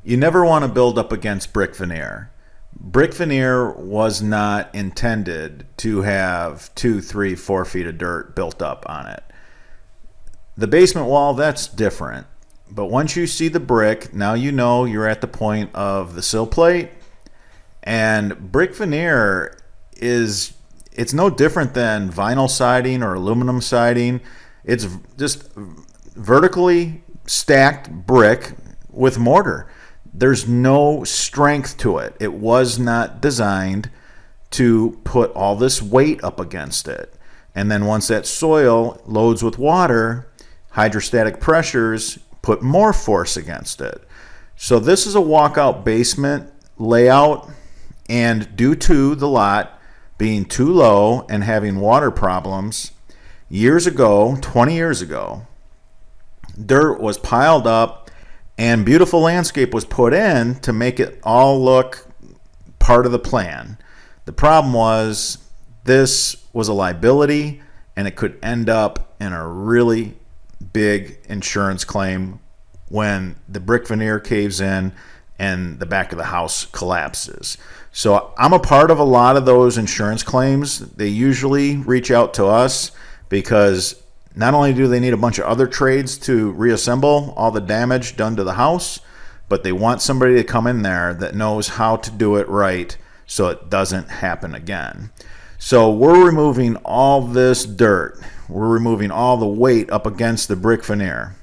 You never want to build up against brick veneer. Brick veneer was not intended to have 2, 3, 4 feet of dirt built up on it. The basement wall, that's different. But once you see the brick, now you know you're at the point of the sill plate. And brick veneer it's no different than vinyl siding or aluminum siding. It's just vertically stacked brick with mortar. There's no strength to it. It was not designed to put all this weight up against it. And then once that soil loads with water, hydrostatic pressures put more force against it. So this is a walkout basement layout, and due to the lot being too low and having water problems, years ago, 20 years ago, dirt was piled up and beautiful landscape was put in to make it all look part of the plan. The problem was this was a liability, and it could end up in a really big insurance claim when the brick veneer caves in and the back of the house collapses. So I'm a part of a lot of those insurance claims. They usually reach out to us because not only do they need a bunch of other trades to reassemble all the damage done to the house, but they want somebody to come in there that knows how to do it right so it doesn't happen again. So we're removing all this dirt. We're removing all the weight up against the brick veneer.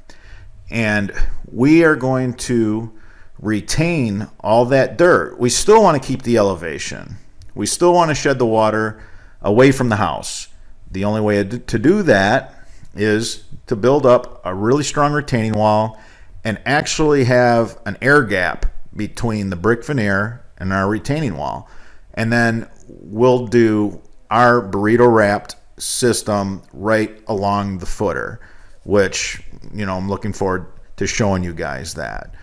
And we are going to retain all that dirt. We still want to keep the elevation. We still want to shed the water away from the house. The only way to do that is to build up a really strong retaining wall and actually have an air gap between the brick veneer and our retaining wall. And then we'll do our burrito wrapped system right along the footer, which, I'm looking forward to showing you guys that.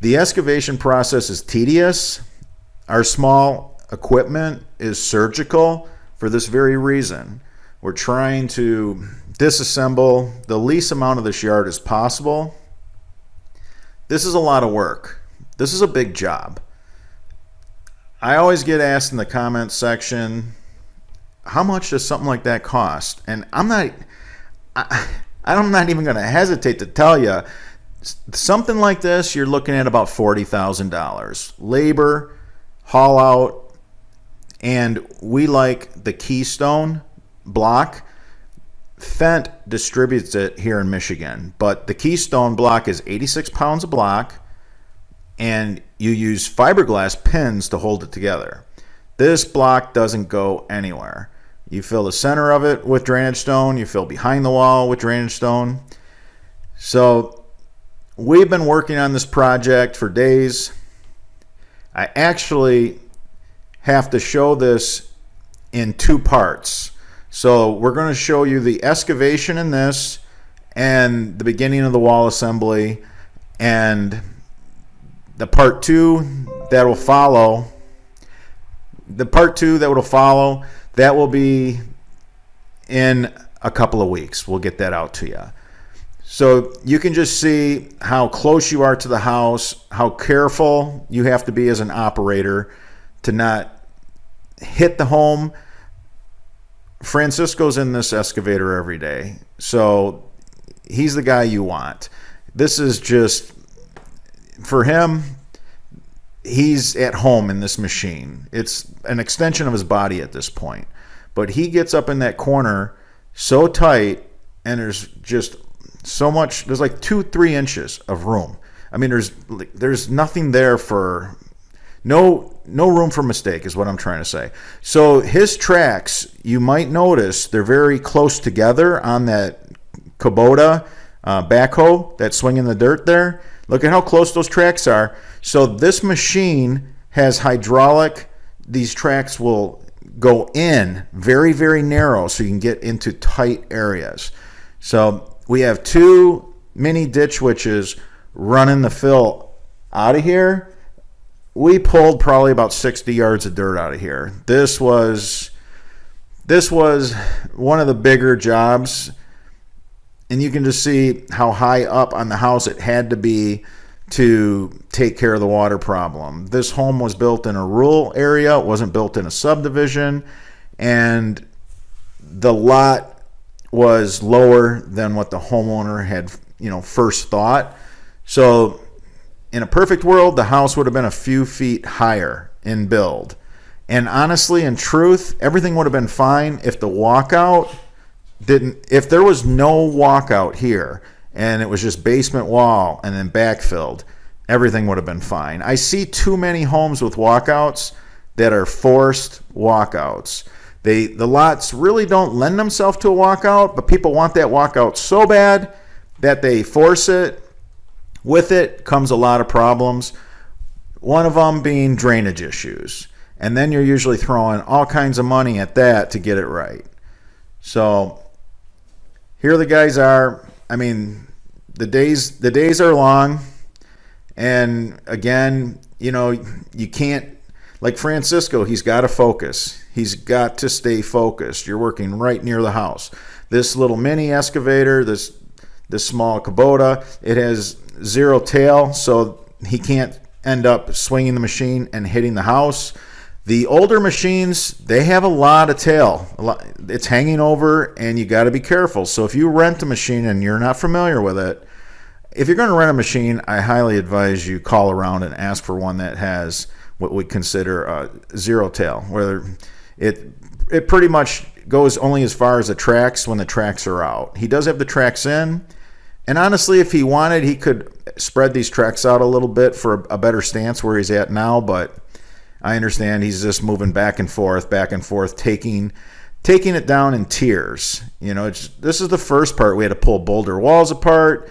The excavation process is tedious. Our small equipment is surgical for this very reason. We're trying to disassemble the least amount of this yard as possible. This is a lot of work. This is a big job. I always get asked in the comments section, how much does something like that cost? And I'm not even going to hesitate to tell you, something like this, you're looking at about $40,000. Labor, haul out, and we like the Keystone block. Fent distributes it here in Michigan, but the Keystone block is 86 pounds a block, and you use fiberglass pins to hold it together. This block doesn't go anywhere. You fill the center of it with drainage stone, you fill behind the wall with drainage stone. So we've been working on this project for days. I actually have to show this in 2 parts. So we're going to show you the excavation in this and the beginning of the wall assembly, and the part 2 that will follow. The part 2 that will follow, that will be in a couple of weeks. We'll get that out to you. So you can just see how close you are to the house, how careful you have to be as an operator to not hit the home. Francisco's in this excavator every day, so he's the guy you want. This is just, for him, he's at home in this machine. It's an extension of his body at this point. But he gets up in that corner so tight, and there's just so much, there's like 2-3 inches of room. I mean, there's nothing there for, no room for mistake is what I'm trying to say. So his tracks, you might notice they're very close together on that Kubota backhoe that's swinging the dirt there. Look at how close those tracks are. So this machine has hydraulic. These tracks will go in very, very narrow so you can get into tight areas. So we have 2 mini ditch witches running the fill out of here. We pulled probably about 60 yards of dirt out of here. This was one of the bigger jobs, and you can just see how high up on the house it had to be to take care of the water problem. This home was built in a rural area. It wasn't built in a subdivision. And the lot was lower than what the homeowner had, first thought. So in a perfect world, the house would have been a few feet higher in build. And honestly, in truth, everything would have been fine if the walkout if there was no walkout here and it was just basement wall and then backfilled, everything would have been fine. I see too many homes with walkouts that are forced walkouts. The lots really don't lend themselves to a walkout, but people want that walkout so bad that they force it. With it comes a lot of problems, one of them being drainage issues. And then you're usually throwing all kinds of money at that to get it right. So here the guys are. I mean, the days are long. And again, you can't, like Francisco, he's got to focus. He's got to stay focused. You're working right near the house. This little mini excavator, this small Kubota, it has zero tail, so he can't end up swinging the machine and hitting the house. The older machines, they have a lot of tail. It's hanging over, and you got to be careful. So if you rent a machine and you're not familiar with it, if you're going to rent a machine, I highly advise you call around and ask for one that has what we consider a zero tail, where it pretty much goes only as far as the tracks when the tracks are out. He does have the tracks in, and honestly, if he wanted, he could spread these tracks out a little bit for a better stance where he's at now, but I understand he's just moving back and forth, taking it down in tiers. This is the first part. We had to pull boulder walls apart.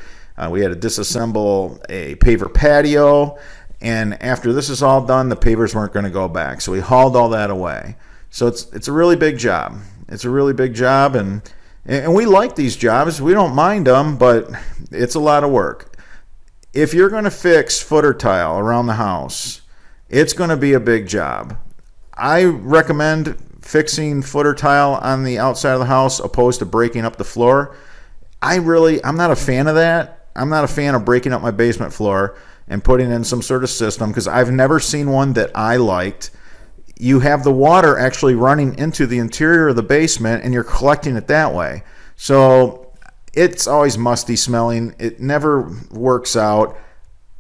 We had to disassemble a paver patio. And after this is all done, the pavers weren't going to go back. So we hauled all that away. So it's a really big job. It's a really big job. And we like these jobs. We don't mind them, but it's a lot of work. If you're going to fix footer tile around the house, it's going to be a big job. I recommend fixing footer tile on the outside of the house opposed to breaking up the floor. I'm not a fan of that. I'm not a fan of breaking up my basement floor and putting in some sort of system because I've never seen one that I liked. You have the water actually running into the interior of the basement and you're collecting it that way. So it's always musty smelling. It never works out.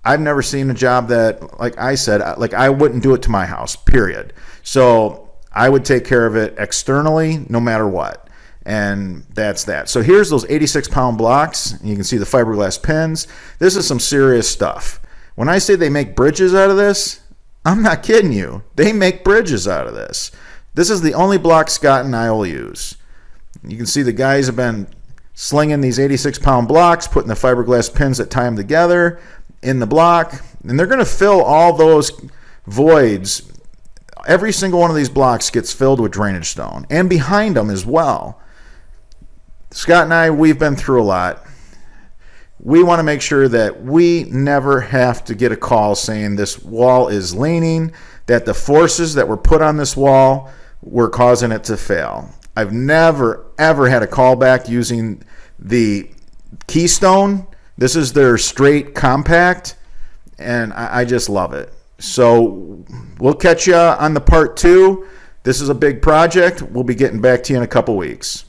I've never seen a job that, like I said, I wouldn't do it to my house, period. So I would take care of it externally no matter what. And that's that. So here's those 86-pound blocks. You can see the fiberglass pins. This is some serious stuff. When I say they make bridges out of this, I'm not kidding you. They make bridges out of this. This is the only block Scott and I will use. You can see the guys have been slinging these 86-pound blocks, putting the fiberglass pins that tie them together in the block, and they're going to fill all those voids. Every single one of these blocks gets filled with drainage stone, and behind them as well. Scott and I, we've been through a lot. We want to make sure that we never have to get a call saying this wall is leaning, that the forces that were put on this wall were causing it to fail. I've never, ever had a call back using the Keystone. This is their straight compact, and I just love it. So we'll catch you on the part 2. This is a big project. We'll be getting back to you in a couple weeks.